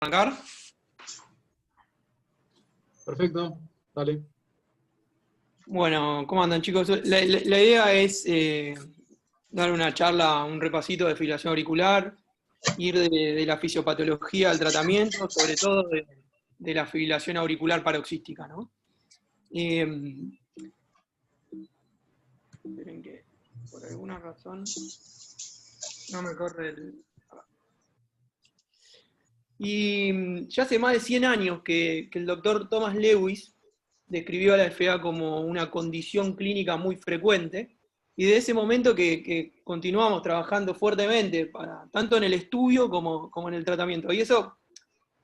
¿Arrancar? Perfecto, dale. Bueno, ¿cómo andan, chicos? La idea es dar una charla, un repasito de fibrilación auricular, ir de la fisiopatología al tratamiento, sobre todo de la fibrilación auricular paroxística, ¿no? Esperen que por alguna razón no me corre el... Y ya hace más de 100 años que el doctor Thomas Lewis describió a la FA como una condición clínica muy frecuente, y de ese momento que continuamos trabajando fuertemente, tanto en el estudio como en el tratamiento. Y eso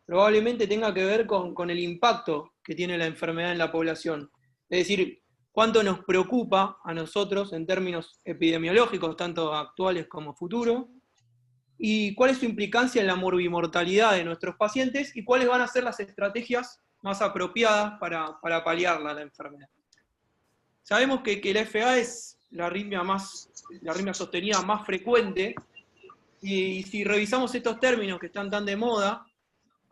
probablemente tenga que ver con el impacto que tiene la enfermedad en la población. Es decir, cuánto nos preocupa a nosotros en términos epidemiológicos, tanto actuales como futuros, y cuál es su implicancia en la morbimortalidad de nuestros pacientes, y cuáles van a ser las estrategias más apropiadas para paliarla la enfermedad. Sabemos que la FA es la arritmia sostenida más frecuente, y si revisamos estos términos que están tan de moda,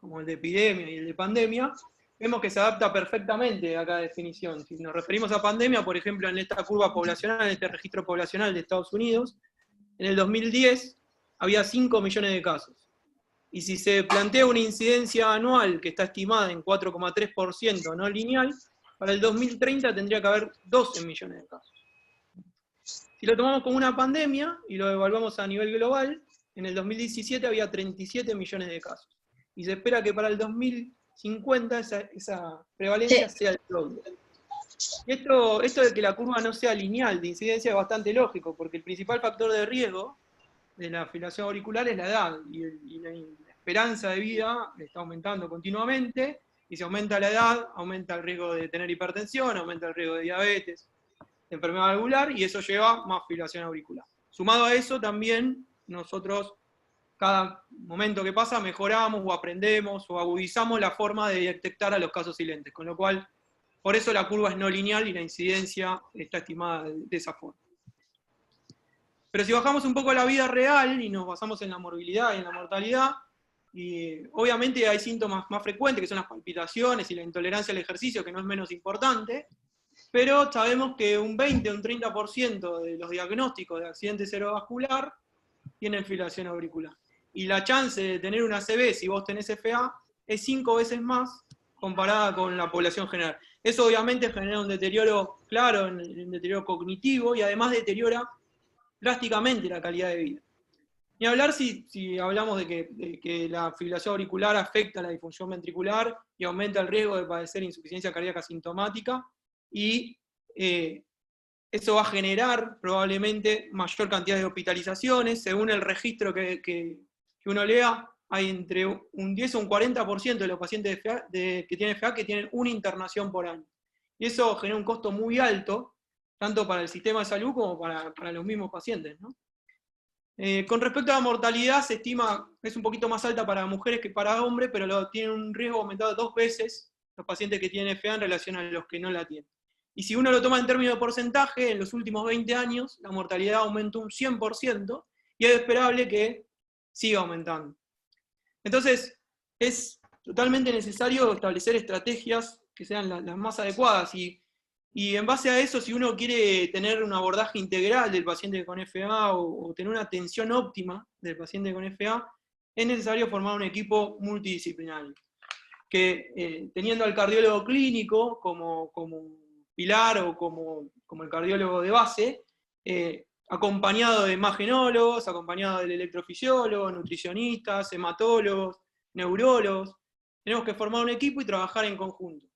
como el de epidemia y el de pandemia, vemos que se adapta perfectamente a cada definición. Si nos referimos a pandemia, por ejemplo, en esta curva poblacional, en este registro poblacional de Estados Unidos, en el 2010 había 5 millones de casos. Y si se plantea una incidencia anual que está estimada en 4,3% no lineal, para el 2030 tendría que haber 12 millones de casos. Si lo tomamos como una pandemia y lo evaluamos a nivel global, en el 2017 había 37 millones de casos. Y se espera que para el 2050 esa prevalencia sea el doble. Y esto de que la curva no sea lineal de incidencia es bastante lógico, porque el principal factor de riesgo de la fibrilación auricular es la edad, y la esperanza de vida está aumentando continuamente, y si aumenta la edad, aumenta el riesgo de tener hipertensión, aumenta el riesgo de diabetes, de enfermedad valvular, y eso lleva más fibrilación auricular. Sumado a eso, también nosotros, cada momento que pasa, mejoramos o aprendemos o agudizamos la forma de detectar a los casos silentes, con lo cual, por eso la curva es no lineal y la incidencia está estimada de esa forma. Pero si bajamos un poco a la vida real y nos basamos en la morbilidad y en la mortalidad, y obviamente hay síntomas más frecuentes, que son las palpitaciones y la intolerancia al ejercicio, que no es menos importante, pero sabemos que un 20 o un 30% de los diagnósticos de accidente cerebrovascular tienen fibrilación auricular. Y la chance de tener una ACV si vos tenés FA es 5 veces más comparada con la población general. Eso obviamente genera un deterioro claro, un deterioro cognitivo, y además deteriora drásticamente la calidad de vida. Ni hablar si hablamos de que la fibrilación auricular afecta la disfunción ventricular y aumenta el riesgo de padecer insuficiencia cardíaca sintomática, y eso va a generar probablemente mayor cantidad de hospitalizaciones. Según el registro que uno lea, hay entre un 10 o un 40% de los pacientes que tienen FA que tienen una internación por año. Y eso genera un costo muy alto, tanto para el sistema de salud como para los mismos pacientes, ¿no? Con respecto a la mortalidad, se estima que es un poquito más alta para mujeres que para hombres, pero tienen un riesgo aumentado 2 veces los pacientes que tienen FA en relación a los que no la tienen. Y si uno lo toma en términos de porcentaje, en los últimos 20 años la mortalidad aumentó un 100%, y es esperable que siga aumentando. Entonces, es totalmente necesario establecer estrategias que sean las más adecuadas, y en base a eso, si uno quiere tener un abordaje integral del paciente con FA o tener una atención óptima del paciente con FA, es necesario formar un equipo multidisciplinario, que teniendo al cardiólogo clínico como pilar o como el cardiólogo de base, acompañado de imagenólogos, acompañado del electrofisiólogo, nutricionistas, hematólogos, neurólogos. Tenemos que formar un equipo y trabajar en conjunto.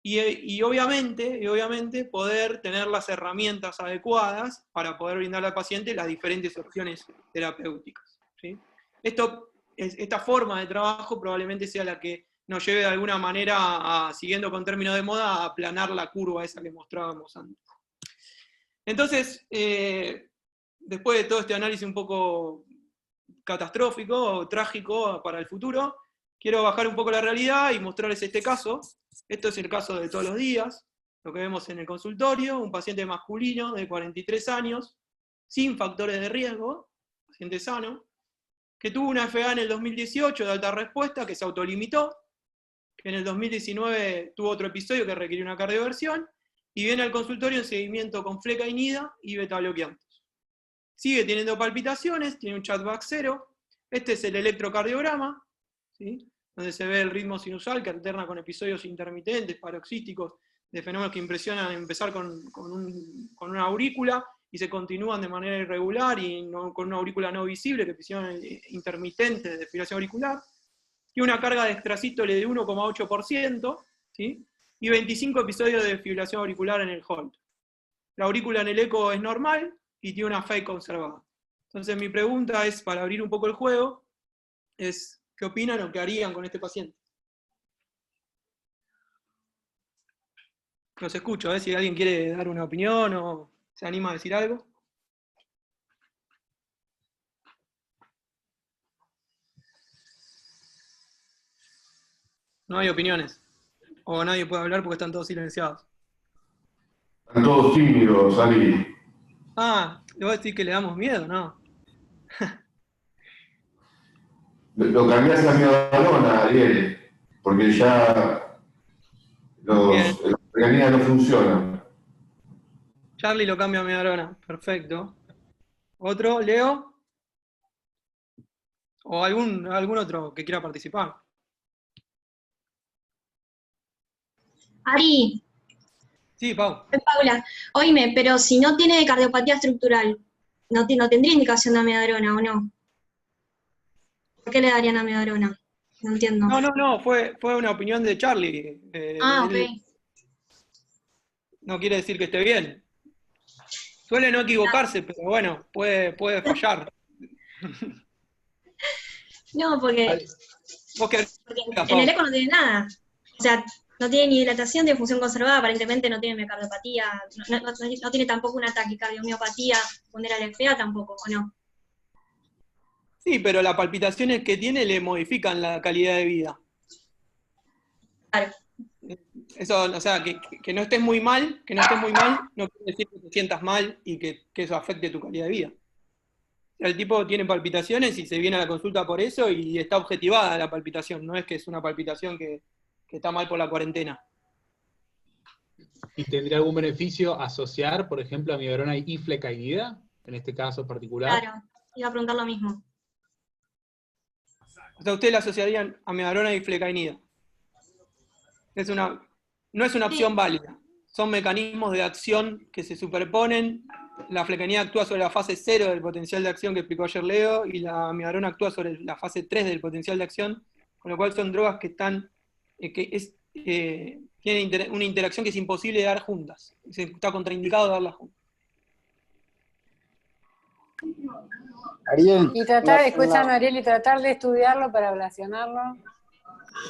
Y obviamente poder tener las herramientas adecuadas para poder brindarle al paciente las diferentes opciones terapéuticas, ¿sí? Esta forma de trabajo probablemente sea la que nos lleve de alguna manera, siguiendo con términos de moda, a aplanar la curva esa que mostrábamos antes. Entonces, después de todo este análisis un poco catastrófico o trágico para el futuro, quiero bajar un poco la realidad y mostrarles este caso. Esto es el caso de todos los días, lo que vemos en el consultorio: un paciente masculino de 43 años, sin factores de riesgo, paciente sano, que tuvo una FA en el 2018 de alta respuesta, que se autolimitó, que en el 2019 tuvo otro episodio que requirió una cardioversión, y viene al consultorio en seguimiento con flecainida y beta-bloqueantes. Sigue teniendo palpitaciones, tiene un chatback 0. Este es el electrocardiograma, ¿sí?, donde se ve el ritmo sinusal que alterna con episodios intermitentes, paroxísticos, de fenómenos que impresionan empezar con una aurícula y se continúan de manera irregular y con una aurícula no visible, que episodios intermitentes de fibrilación auricular. Tiene una carga de extrasístole de 1,8%, ¿sí?, y 25 episodios de fibrilación auricular en el Holt. La aurícula en el eco es normal y tiene una FA conservada. Entonces mi pregunta es, para abrir un poco el juego, es ¿qué opinan o qué harían con este paciente? Los escucho, si alguien quiere dar una opinión o se anima a decir algo. No hay opiniones. O nadie puede hablar porque están todos silenciados. Están todos tímidos, Ali. Ah, le voy a decir que le damos miedo, ¿no? Lo cambiás a miodalona, Ariel, porque ya las organizaciones no funcionan. Charlie lo cambia a miodalona, perfecto. ¿Otro? ¿Leo? ¿O algún otro que quiera participar? Ari. Sí, Pau. Paula, oíme, pero si no tiene cardiopatía estructural, ¿no tendría indicación de amiodarona o no? ¿Por qué le darían amiodarona? No entiendo. No, fue una opinión de Charlie. Ok. No quiere decir que esté bien. Suele no equivocarse, pero bueno, puede fallar. No, porque en el eco no tiene nada. O sea, no tiene ni dilatación de función conservada, aparentemente no tiene miocardiopatía, no tiene tampoco una taquicardiomiopatía, poner al FA tampoco, ¿o no? Sí, pero las palpitaciones que tiene le modifican la calidad de vida. Claro. Eso, o sea, que no estés muy mal, no quiere decir que te sientas mal y que eso afecte tu calidad de vida. El tipo tiene palpitaciones y se viene a la consulta por eso y está objetivada la palpitación, no es que es una palpitación que está mal por la cuarentena. ¿Y tendría algún beneficio asociar, por ejemplo, amiodarona y flecainida, en este caso particular? Claro, iba a preguntar lo mismo. O sea, ustedes la asociarían amiodarona y flecainida. No es una opción válida. Son mecanismos de acción que se superponen. La flecainida actúa sobre la fase 0 del potencial de acción que explicó ayer Leo, y la amiodarona actúa sobre la fase 3 del potencial de acción, con lo cual son drogas que tienen una interacción que es imposible de dar juntas. Está contraindicado darlas juntas. Ariel. Y escúchame, Ariel, y tratar de estudiarlo para ablacionarlo.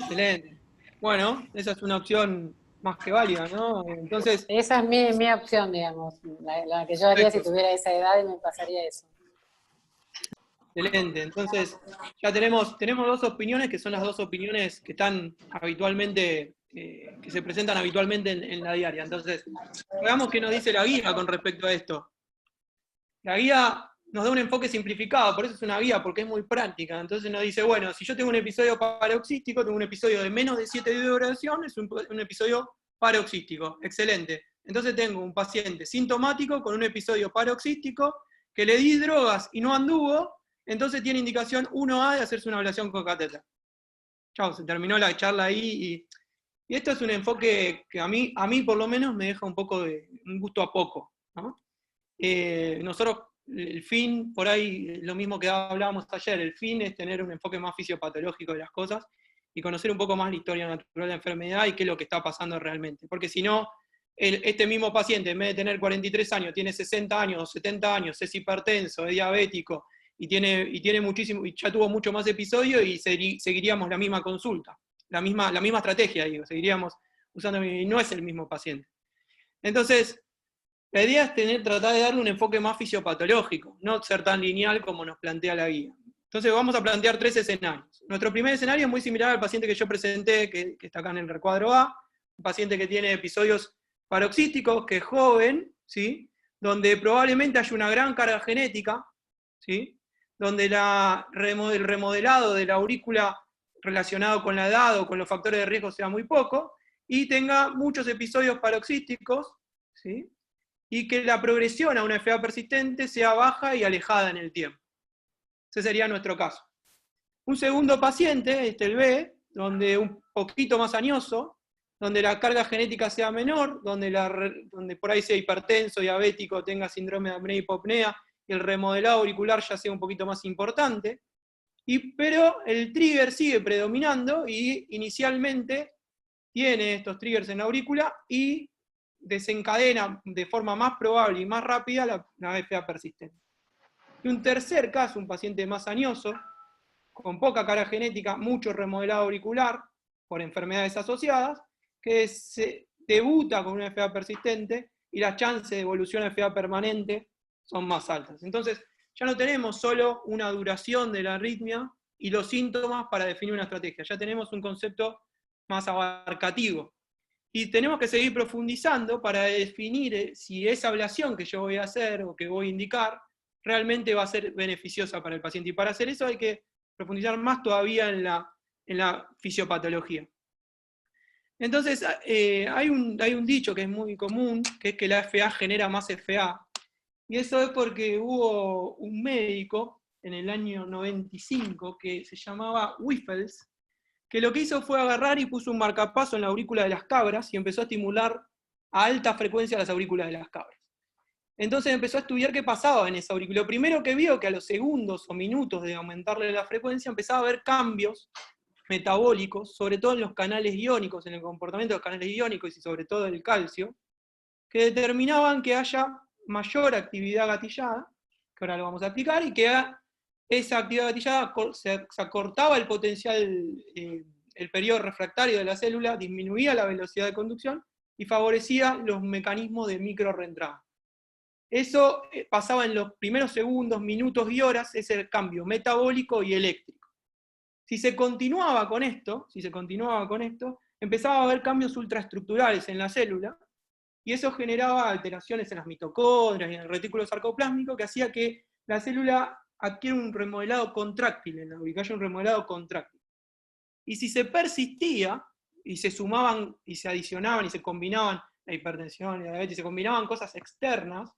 Excelente. Bueno, esa es una opción más que válida, ¿no? Entonces, esa es mi opción, digamos, la que yo haría si tuviera esa edad y me pasaría eso. Excelente. Entonces, ya tenemos dos opiniones, que son las dos opiniones que están habitualmente, que se presentan habitualmente en la diaria. Entonces, veamos qué nos dice la guía con respecto a esto. La guía nos da un enfoque simplificado, por eso es una guía, porque es muy práctica. Entonces nos dice, bueno, si yo tengo un episodio paroxístico, tengo un episodio de menos de 7 días de duración, es un episodio paroxístico. Excelente. Entonces tengo un paciente sintomático con un episodio paroxístico que le di drogas y no anduvo, entonces tiene indicación 1A de hacerse una ablación con catéter. Chao, se terminó la charla ahí. Y esto es un enfoque que a mí por lo menos me deja un poco de un gusto a poco, ¿no? Nosotros, el fin, por ahí, lo mismo que hablábamos ayer, el fin es tener un enfoque más fisiopatológico de las cosas y conocer un poco más la historia natural de la enfermedad y qué es lo que está pasando realmente. Porque si no, este mismo paciente, en vez de tener 43 años, tiene 60 años, 70 años, es hipertenso, es diabético, y tiene muchísimo, y ya tuvo mucho más episodios, y seguiríamos la misma consulta, la misma estrategia, digo, seguiríamos usando, y no es el mismo paciente. Entonces, la idea es tratar de darle un enfoque más fisiopatológico, no ser tan lineal como nos plantea la guía. Entonces vamos a plantear 3 escenarios. Nuestro primer escenario es muy similar al paciente que yo presenté, que está acá en el recuadro A, un paciente que tiene episodios paroxísticos, que es joven, ¿sí?, donde probablemente haya una gran carga genética, ¿sí?, donde el remodelado de la aurícula relacionado con la edad o con los factores de riesgo sea muy poco, y tenga muchos episodios paroxísticos, ¿sí? Y que la progresión a una FA persistente sea baja y alejada en el tiempo. Ese sería nuestro caso. Un segundo paciente, el B, donde un poquito más añoso, donde la carga genética sea menor, donde por ahí sea hipertenso, diabético, tenga síndrome de apnea y hipopnea, y el remodelado auricular ya sea un poquito más importante, pero el trigger sigue predominando y inicialmente tiene estos triggers en la aurícula y desencadena de forma más probable y más rápida la FA persistente. Y un tercer caso, un paciente más añoso, con poca carga genética, mucho remodelado auricular por enfermedades asociadas, que se debuta con una FA persistente y las chances de evolución a FA permanente son más altas. Entonces, ya no tenemos solo una duración de la arritmia y los síntomas para definir una estrategia, ya tenemos un concepto más abarcativo. Y tenemos que seguir profundizando para definir si esa ablación que yo voy a hacer o que voy a indicar realmente va a ser beneficiosa para el paciente. Y para hacer eso hay que profundizar más todavía en la fisiopatología. Entonces, hay un dicho que es muy común, que es que la FA genera más FA. Y eso es porque hubo un médico en el año 95 que se llamaba Wiffels, que lo que hizo fue agarrar y puso un marcapaso en la aurícula de las cabras y empezó a estimular a alta frecuencia las aurículas de las cabras. Entonces empezó a estudiar qué pasaba en esa aurícula. Lo primero que vio que a los segundos o minutos de aumentarle la frecuencia empezaba a haber cambios metabólicos, sobre todo en los canales iónicos, en el comportamiento de los canales iónicos y sobre todo el calcio, que determinaban que haya mayor actividad gatillada, que ahora lo vamos a explicar, y que esa actividad gatillada se acortaba el potencial, el periodo refractario de la célula, disminuía la velocidad de conducción y favorecía los mecanismos de microrreentrada. Eso pasaba en los primeros segundos, minutos y horas, ese cambio metabólico y eléctrico. Si se continuaba con esto, empezaba a haber cambios ultraestructurales en la célula, y eso generaba alteraciones en las mitocondrias y en el retículo sarcoplásmico, que hacía que la célula adquiera un remodelado contráctil, en la ubicación un remodelado contráctil. Y si se persistía, y se sumaban, y se adicionaban, y se combinaban la hipertensión y la diabetes, y se combinaban cosas externas,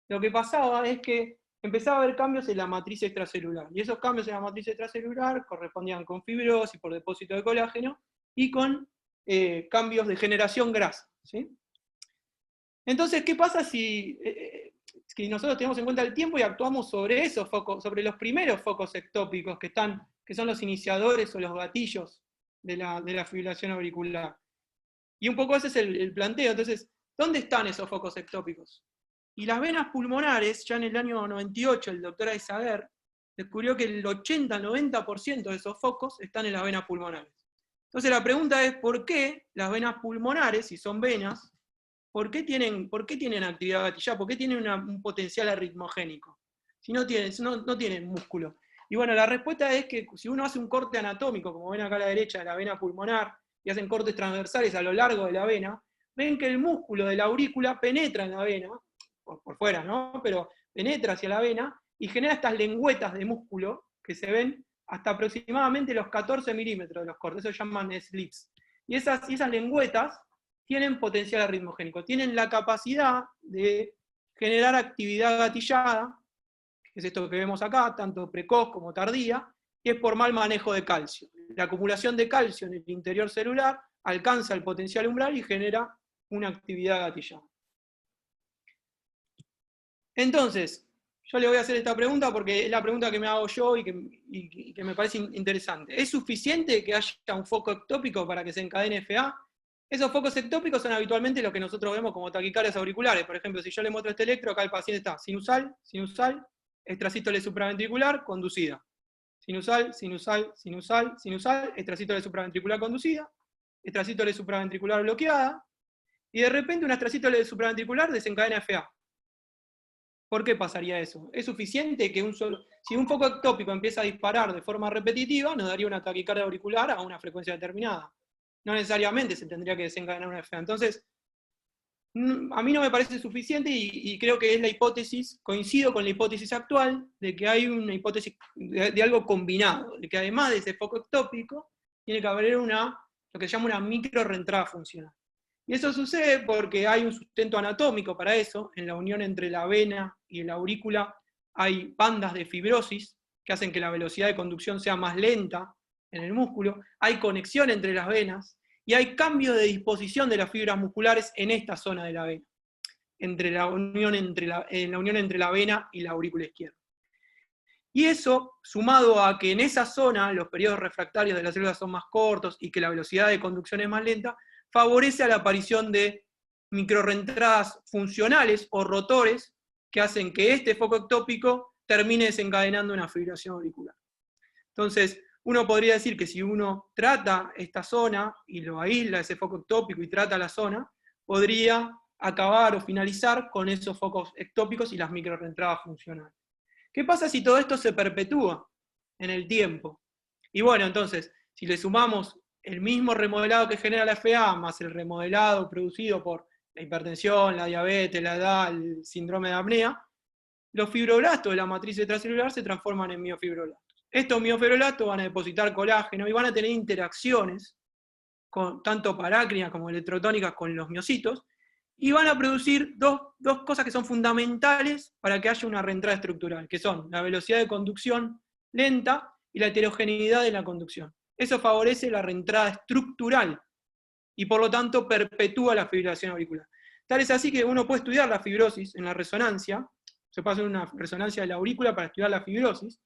lo que pasaba es que empezaba a haber cambios en la matriz extracelular, y esos cambios en la matriz extracelular correspondían con fibrosis por depósito de colágeno, y con cambios de generación grasa, ¿sí? Entonces, ¿qué pasa si nosotros tenemos en cuenta el tiempo y actuamos sobre esos focos, sobre los primeros focos ectópicos que son los iniciadores o los gatillos de la fibrilación auricular? Y un poco ese es el planteo. Entonces, ¿dónde están esos focos ectópicos? Y las venas pulmonares, ya en el año 98, el doctor Aizaguer descubrió que el 80-90% de esos focos están en las venas pulmonares. Entonces la pregunta es, ¿por qué las venas pulmonares, si son venas, ¿por qué tienen actividad gatillada? ¿Por qué tienen un potencial arritmogénico? Si no tienen músculo. Y bueno, la respuesta es que si uno hace un corte anatómico, como ven acá a la derecha de la vena pulmonar, y hacen cortes transversales a lo largo de la vena, ven que el músculo de la aurícula penetra en la vena, por fuera, ¿no? Pero penetra hacia la vena y genera estas lengüetas de músculo que se ven hasta aproximadamente los 14 milímetros de los cortes, eso se llaman slips. Y esas lengüetas tienen potencial arritmogénico, tienen la capacidad de generar actividad gatillada, que es esto que vemos acá, tanto precoz como tardía, y es por mal manejo de calcio. La acumulación de calcio en el interior celular alcanza el potencial umbral y genera una actividad gatillada. Entonces, yo le voy a hacer esta pregunta porque es la pregunta que me hago yo y que me parece interesante. ¿Es suficiente que haya un foco ectópico para que se encadene FA? Esos focos ectópicos son habitualmente los que nosotros vemos como taquicardias auriculares. Por ejemplo, si yo le muestro este electro, acá el paciente está sinusal, sinusal, extrasístole supraventricular, conducida. Sinusal, sinusal, sinusal, sinusal, extrasístole supraventricular conducida, extrasístole supraventricular bloqueada, y de repente una extrasístole supraventricular desencadena FA. ¿Por qué pasaría eso? ¿Es suficiente que si un foco ectópico empieza a disparar de forma repetitiva, nos daría una taquicardia auricular a una frecuencia determinada? No necesariamente se tendría que desencadenar una FA. Entonces, a mí no me parece suficiente y creo que es la hipótesis, coincido con la hipótesis actual, de que hay una hipótesis de algo combinado, de que además de ese foco ectópico, tiene que haber lo que se llama una micro reentrada funcional. Y eso sucede porque hay un sustento anatómico para eso. En la unión entre la vena y la aurícula hay bandas de fibrosis que hacen que la velocidad de conducción sea más lenta en el músculo, hay conexión entre las venas, y hay cambio de disposición de las fibras musculares en esta zona de la vena, en la unión entre la vena y la aurícula izquierda. Y eso, sumado a que en esa zona los periodos refractarios de las células son más cortos y que la velocidad de conducción es más lenta, favorece a la aparición de microrreentradas funcionales o rotores que hacen que este foco ectópico termine desencadenando una fibrilación auricular. Entonces, uno podría decir que si uno trata esta zona y lo aísla ese foco ectópico y trata la zona, podría acabar o finalizar con esos focos ectópicos y las microrreentradas funcionales. ¿Qué pasa si todo esto se perpetúa en el tiempo? Y bueno, entonces, si le sumamos el mismo remodelado que genera la FA, más el remodelado producido por la hipertensión, la diabetes, la edad, el síndrome de apnea, los fibroblastos de la matriz extracelular se transforman en miofibroblastos. Estos miofibroblastos van a depositar colágeno y van a tener interacciones, tanto parácrinas como electrotónicas, con los miocitos, y van a producir dos cosas que son fundamentales para que haya una reentrada estructural, que son la velocidad de conducción lenta y la heterogeneidad de la conducción. Eso favorece la reentrada estructural, y por lo tanto perpetúa la fibrilación auricular. Tal es así que uno puede estudiar la fibrosis en la resonancia, se puede hacer una resonancia de la aurícula para estudiar la fibrosis,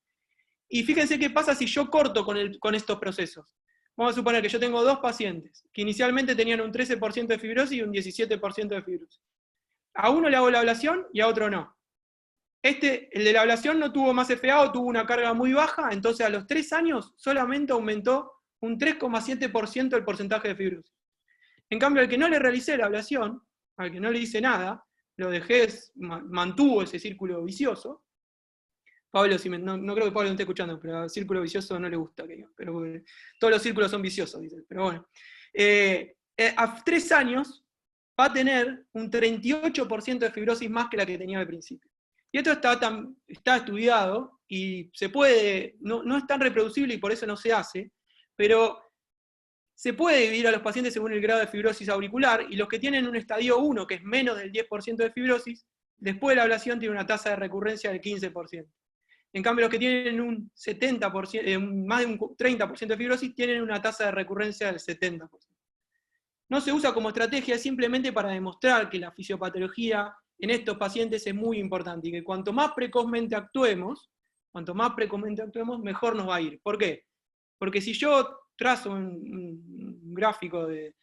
y fíjense qué pasa si yo corto con estos procesos. Vamos a suponer que yo tengo dos pacientes, que inicialmente tenían un 13% de fibrosis y un 17% de fibrosis. A uno le hago la ablación y a otro no. El de la ablación no tuvo más FA o tuvo una carga muy baja, entonces a los 3 años solamente aumentó un 3,7% el porcentaje de fibrosis. En cambio, al que no le realicé la ablación, al que no le hice nada, lo dejé, mantuvo ese círculo vicioso. Pablo, no creo que Pablo no esté escuchando, pero al círculo vicioso no le gusta que diga, pero todos los círculos son viciosos, dice. Pero bueno, a 3 años va a tener un 38% de fibrosis más que la que tenía al principio. Y esto está estudiado, y se puede, no es tan reproducible y por eso no se hace, pero se puede dividir a los pacientes según el grado de fibrosis auricular, y los que tienen un estadio 1, que es menos del 10% de fibrosis, después de la ablación tiene una tasa de recurrencia del 15%. En cambio, los que tienen un 70%, más de un 30% de fibrosis, tienen una tasa de recurrencia del 70%. No se usa como estrategia, simplemente para demostrar que la fisiopatología en estos pacientes es muy importante, y que cuanto más precozmente actuemos, mejor nos va a ir. ¿Por qué? Porque si yo trazo un gráfico de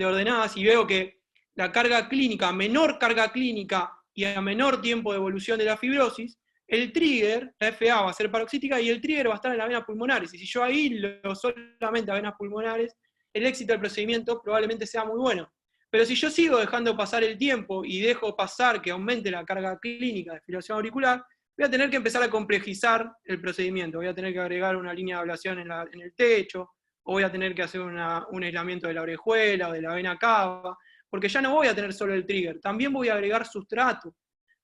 ordenadas y veo que la carga clínica, menor carga clínica y a menor tiempo de evolución de la fibrosis, el trigger, la FA va a ser paroxítica y el trigger va a estar en las venas pulmonares. Y si yo aíslo solamente a venas pulmonares, el éxito del procedimiento probablemente sea muy bueno. Pero si yo sigo dejando pasar el tiempo y dejo pasar que aumente la carga clínica de fibrilación auricular, voy a tener que empezar a complejizar el procedimiento. Voy a tener que agregar una línea de ablación en el techo, o voy a tener que hacer un aislamiento de la orejuela o de la vena cava, porque ya no voy a tener solo el trigger, también voy a agregar sustrato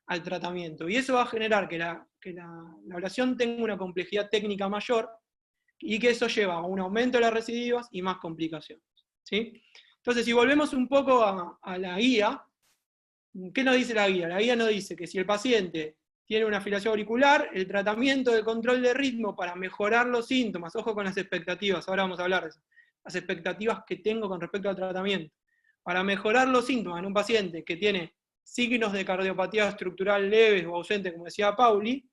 al tratamiento, y eso va a generar que la ablación tenga una complejidad técnica mayor, y que eso lleva a un aumento de las recidivas y más complicaciones, ¿sí? Entonces, si volvemos un poco a la guía, ¿qué nos dice la guía? La guía nos dice que si el paciente tiene una fibrilación auricular, el tratamiento de control de ritmo para mejorar los síntomas, ojo con las expectativas, ahora vamos a hablar de eso, las expectativas que tengo con respecto al tratamiento, para mejorar los síntomas en un paciente que tiene signos de cardiopatía estructural leves o ausentes, como decía Pauli,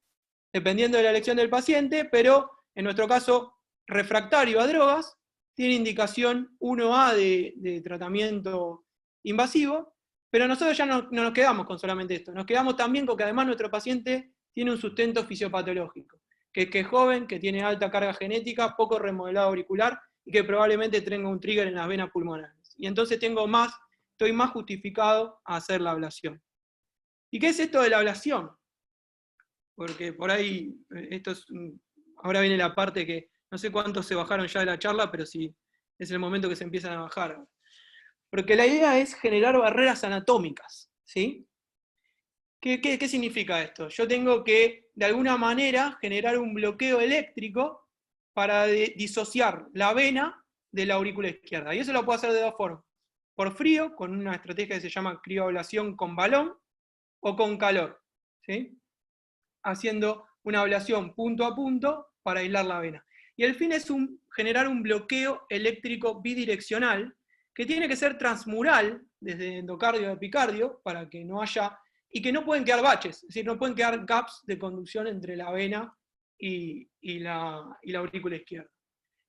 dependiendo de la elección del paciente, pero en nuestro caso refractario a drogas, tiene indicación 1A de tratamiento invasivo, pero nosotros ya no nos quedamos con solamente esto, nos quedamos también con que además nuestro paciente tiene un sustento fisiopatológico, que es joven, que tiene alta carga genética, poco remodelado auricular, y que probablemente tenga un trigger en las venas pulmonares. Y entonces estoy más justificado a hacer la ablación. ¿Y qué es esto de la ablación? Porque por ahí, ahora viene la parte que no sé cuántos se bajaron ya de la charla, pero sí, es el momento que se empiezan a bajar. Porque la idea es generar barreras anatómicas, ¿sí? ¿Qué significa esto? Yo tengo que, de alguna manera, generar un bloqueo eléctrico para disociar la vena de la aurícula izquierda. Y eso lo puedo hacer de dos formas. Por frío, con una estrategia que se llama crioablación con balón, o con calor, ¿sí? Haciendo una ablación punto a punto para aislar la vena. Y el fin es generar un bloqueo eléctrico bidireccional, que tiene que ser transmural, desde endocardio a epicardio, para que no haya, y que no pueden quedar baches, es decir, no pueden quedar gaps de conducción entre la vena y la aurícula izquierda.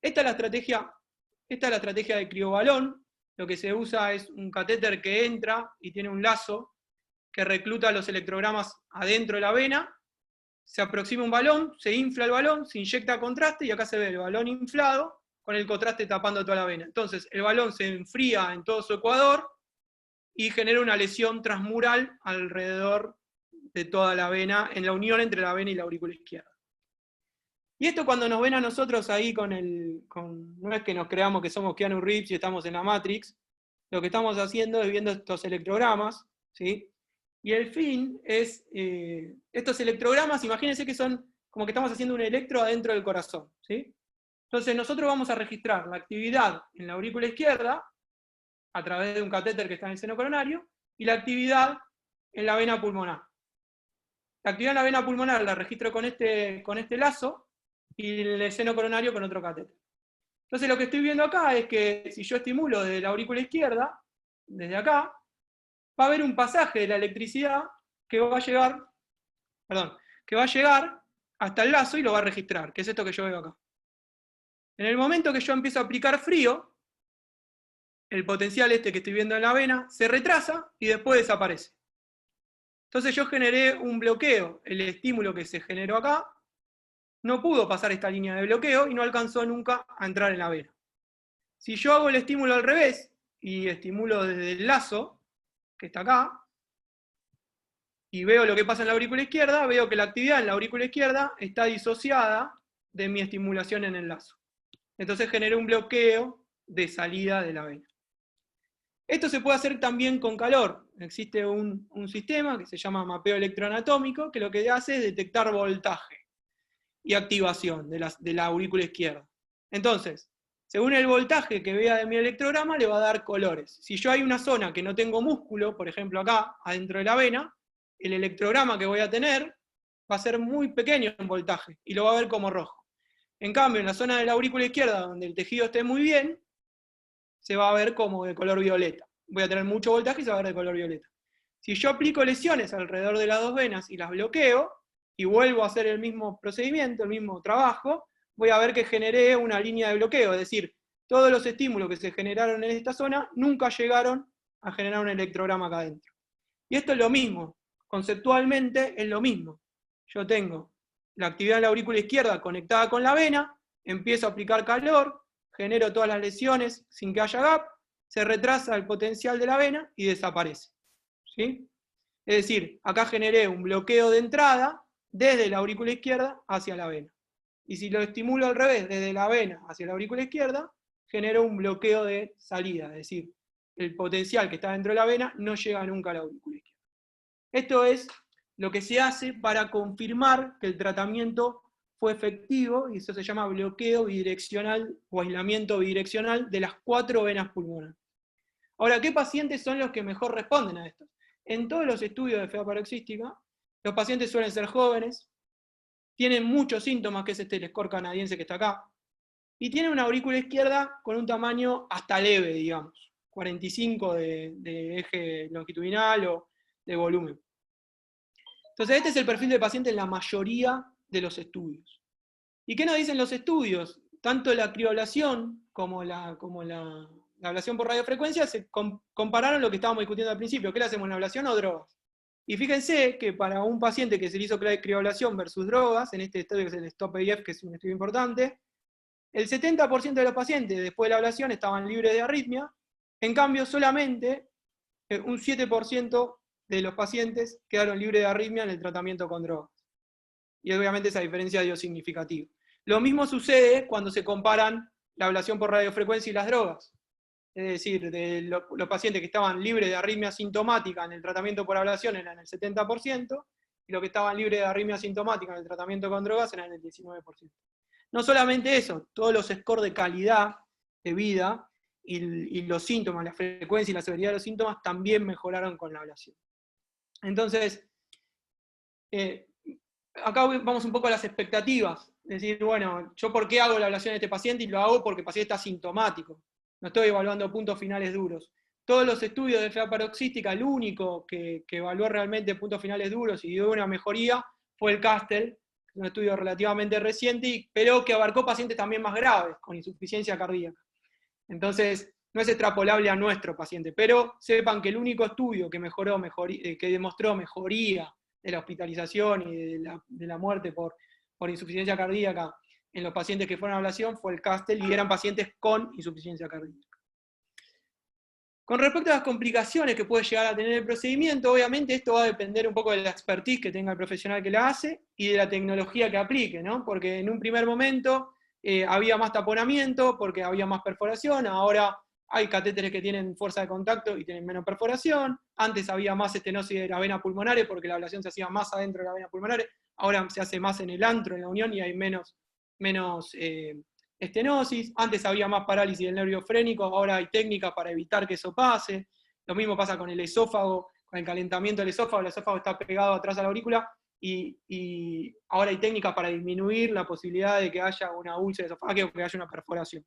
Esta es la estrategia de criobalón. Lo que se usa es un catéter que entra y tiene un lazo que recluta los electrogramas adentro de la vena, se aproxima un balón, se infla el balón, se inyecta contraste, y acá se ve el balón inflado con el contraste tapando toda la vena. Entonces el balón se enfría en todo su ecuador y genera una lesión transmural alrededor de toda la vena, en la unión entre la vena y la aurícula izquierda. Y esto, cuando nos ven a nosotros ahí no es que nos creamos que somos Keanu Reeves y estamos en la Matrix, lo que estamos haciendo es viendo estos electrogramas, ¿sí? Y el fin es, estos electrogramas, imagínense que son como que estamos haciendo un electro adentro del corazón, ¿sí? Entonces nosotros vamos a registrar la actividad en la aurícula izquierda, a través de un catéter que está en el seno coronario, y la actividad en la vena pulmonar. La actividad en la vena pulmonar la registro con este lazo, y en el seno coronario con otro catéter. Entonces lo que estoy viendo acá es que si yo estimulo desde la aurícula izquierda, desde acá, va a haber un pasaje de la electricidad que va a llegar hasta el lazo y lo va a registrar, que es esto que yo veo acá. En el momento que yo empiezo a aplicar frío, el potencial este que estoy viendo en la vena se retrasa y después desaparece. Entonces yo generé un bloqueo, el estímulo que se generó acá no pudo pasar esta línea de bloqueo y no alcanzó nunca a entrar en la vena. Si yo hago el estímulo al revés, y estimulo desde el lazo, que está acá, y veo lo que pasa en la aurícula izquierda, veo que la actividad en la aurícula izquierda está disociada de mi estimulación en el lazo. Entonces generé un bloqueo de salida de la vena. Esto se puede hacer también con calor. Existe un sistema que se llama mapeo electroanatómico, que lo que hace es detectar voltaje y activación de la aurícula izquierda. Entonces, según el voltaje que vea de mi electrograma, le va a dar colores. Si yo hay una zona que no tengo músculo, por ejemplo acá, adentro de la vena, el electrograma que voy a tener va a ser muy pequeño en voltaje, y lo va a ver como rojo. En cambio, en la zona de la aurícula izquierda, donde el tejido esté muy bien, se va a ver como de color violeta. Voy a tener mucho voltaje y se va a ver de color violeta. Si yo aplico lesiones alrededor de las dos venas y las bloqueo, y vuelvo a hacer el mismo procedimiento, el mismo trabajo, voy a ver que generé una línea de bloqueo, es decir, todos los estímulos que se generaron en esta zona nunca llegaron a generar un electrograma acá adentro. Y esto es lo mismo, conceptualmente es lo mismo. Yo tengo la actividad en la aurícula izquierda conectada con la vena, empiezo a aplicar calor, genero todas las lesiones sin que haya gap, se retrasa el potencial de la vena y desaparece. ¿Sí? Es decir, acá generé un bloqueo de entrada desde la aurícula izquierda hacia la vena. Y si lo estimulo al revés, desde la vena hacia la aurícula izquierda, genero un bloqueo de salida, es decir, el potencial que está dentro de la vena no llega nunca a la aurícula izquierda. Esto es lo que se hace para confirmar que el tratamiento fue efectivo, y eso se llama bloqueo bidireccional o aislamiento bidireccional de las 4 venas pulmonares. Ahora, ¿qué pacientes son los que mejor responden a esto? En todos los estudios de fea paroxística, los pacientes suelen ser jóvenes, tienen muchos síntomas, que es este el score canadiense que está acá, y tienen una aurícula izquierda con un tamaño hasta leve, digamos, 45 de eje longitudinal o de volumen. Entonces este es el perfil de paciente en la mayoría de los estudios. ¿Y qué nos dicen los estudios? Tanto la crioablación como la ablación por radiofrecuencia se compararon lo que estábamos discutiendo al principio. ¿Qué le hacemos, la ablación o drogas? Y fíjense que para un paciente que se le hizo crioablación versus drogas, en este estudio que es el STOP-AF, que es un estudio importante, el 70% de los pacientes después de la ablación estaban libres de arritmia, en cambio solamente un 7% de los pacientes quedaron libres de arritmia en el tratamiento con drogas. Y obviamente esa diferencia dio significativa. Lo mismo sucede cuando se comparan la ablación por radiofrecuencia y las drogas. es decir, de los pacientes que estaban libres de arritmia asintomática en el tratamiento por ablación eran el 70%, y los que estaban libres de arritmia asintomática en el tratamiento con drogas eran el 19%. No solamente eso, todos los scores de calidad de vida y los síntomas, la frecuencia y la severidad de los síntomas también mejoraron con la ablación. Entonces, acá vamos un poco a las expectativas. Es decir, bueno, ¿yo por qué hago la ablación de este paciente? Y lo hago porque el paciente está asintomático. No estoy evaluando puntos finales duros. Todos los estudios de FA paroxística, el único que evaluó realmente puntos finales duros y dio una mejoría fue el CASTEL, un estudio relativamente reciente, pero que abarcó pacientes también más graves, con insuficiencia cardíaca. Entonces, no es extrapolable a nuestro paciente, pero sepan que el único estudio que demostró mejoría de la hospitalización y de la muerte por insuficiencia cardíaca en los pacientes que fueron a ablación fue el CASTEL, y eran pacientes con insuficiencia cardíaca. Con respecto a las complicaciones que puede llegar a tener el procedimiento, obviamente esto va a depender un poco de la expertise que tenga el profesional que la hace y de la tecnología que aplique, ¿no? Porque en un primer momento había más taponamiento porque había más perforación, ahora hay catéteres que tienen fuerza de contacto y tienen menos perforación, antes había más estenosis de la vena pulmonar porque la ablación se hacía más adentro de la vena pulmonar, ahora se hace más en el antro, en la unión, y hay menos estenosis. Antes había más parálisis del nervio frénico, ahora hay técnicas para evitar que eso pase. Lo mismo pasa con el esófago, con el calentamiento del esófago. El esófago está pegado atrás a la aurícula, y ahora hay técnicas para disminuir la posibilidad de que haya una úlcera esofágica o que haya una perforación.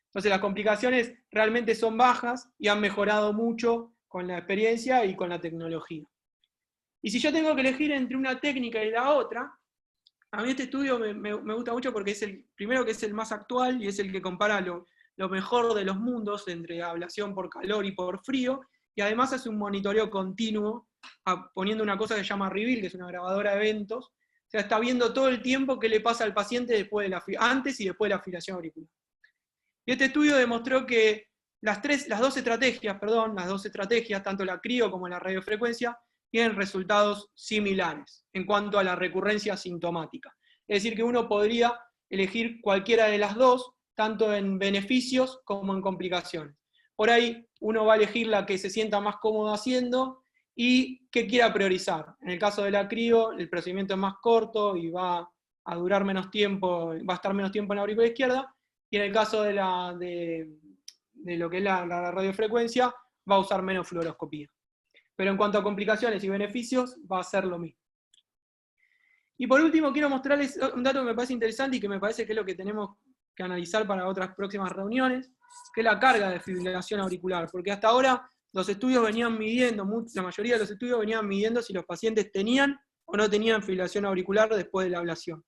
Entonces las complicaciones realmente son bajas y han mejorado mucho con la experiencia y con la tecnología. Y si yo tengo que elegir entre una técnica y la otra, a mí este estudio me gusta mucho porque es el primero, que es el más actual y es el que compara lo mejor de los mundos entre ablación por calor y por frío, y además hace un monitoreo continuo poniendo una cosa que se llama Reveal, que es una grabadora de eventos. O sea, está viendo todo el tiempo qué le pasa al paciente después de antes y después de la fibrilación auricular. Y este estudio demostró que las dos estrategias, tanto la crio como la radiofrecuencia, tienen resultados similares en cuanto a la recurrencia sintomática. Es decir, que uno podría elegir cualquiera de las dos, tanto en beneficios como en complicaciones. Por ahí uno va a elegir la que se sienta más cómodo haciendo y que quiera priorizar. En el caso de la crio, el procedimiento es más corto y va a durar menos tiempo, va a estar menos tiempo en la aurícula izquierda, y en el caso de lo que es la radiofrecuencia, va a usar menos fluoroscopía. Pero en cuanto a complicaciones y beneficios, va a ser lo mismo. Y por último, quiero mostrarles un dato que me parece interesante y que me parece que es lo que tenemos que analizar para otras próximas reuniones, que es la carga de fibrilación auricular. Porque hasta ahora los estudios venían midiendo, la mayoría de los estudios venían midiendo si los pacientes tenían o no tenían fibrilación auricular después de la ablación.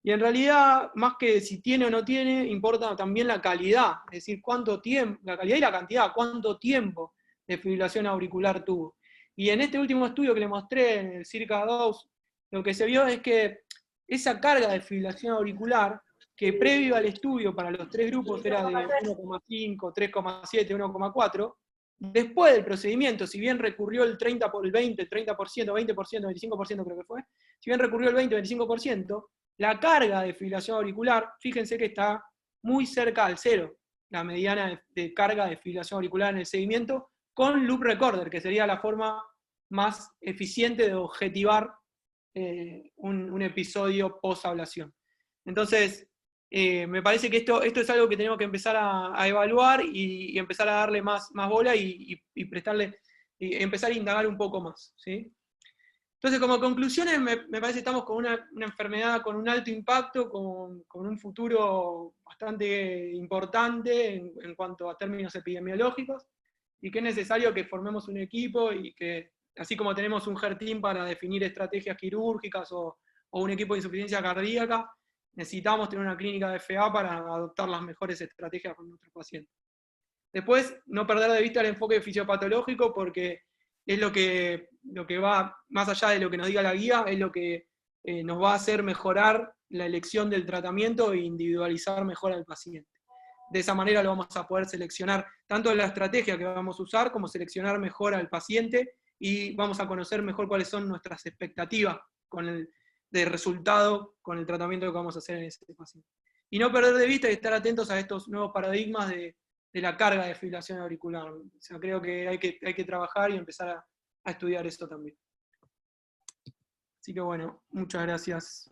Y en realidad, más que si tiene o no tiene, importa también la calidad, es decir, cuánto tiempo, la calidad y la cantidad, cuánto tiempo de fibrilación auricular tuvo. Y en este último estudio que le mostré, en el CIRCA-2, lo que se vio es que esa carga de fibrilación auricular, que previo al estudio para los tres grupos era de 1,5, 3,7, 1,4, después del procedimiento, si bien recurrió el 30 por el 20, 30%, 20%, 25% creo que fue, si bien recurrió el 20, 25%, la carga de fibrilación auricular, fíjense que está muy cerca al cero, la mediana de carga de fibrilación auricular en el seguimiento, con loop recorder, que sería la forma más eficiente de objetivar un episodio post-ablación. Entonces, me parece que esto es algo que tenemos que empezar a evaluar y empezar a darle más bola y empezar a indagar un poco más, ¿sí? Entonces, como conclusiones, me parece que estamos con una enfermedad con un alto impacto, con un futuro bastante importante en cuanto a términos epidemiológicos, y que es necesario que formemos un equipo y que, así como tenemos un HER-Team para definir estrategias quirúrgicas o un equipo de insuficiencia cardíaca, necesitamos tener una clínica de FA para adoptar las mejores estrategias con nuestros pacientes. Después, no perder de vista el enfoque fisiopatológico, porque es lo que va más allá de lo que nos diga la guía, es lo que nos va a hacer mejorar la elección del tratamiento e individualizar mejor al paciente. De esa manera lo vamos a poder seleccionar tanto la estrategia que vamos a usar, como seleccionar mejor al paciente, y vamos a conocer mejor cuáles son nuestras expectativas de resultado con el tratamiento que vamos a hacer en ese paciente. Y no perder de vista y estar atentos a estos nuevos paradigmas de la carga de fibrilación auricular. O sea, creo que hay que trabajar y empezar a estudiar esto también. Así que bueno, muchas gracias.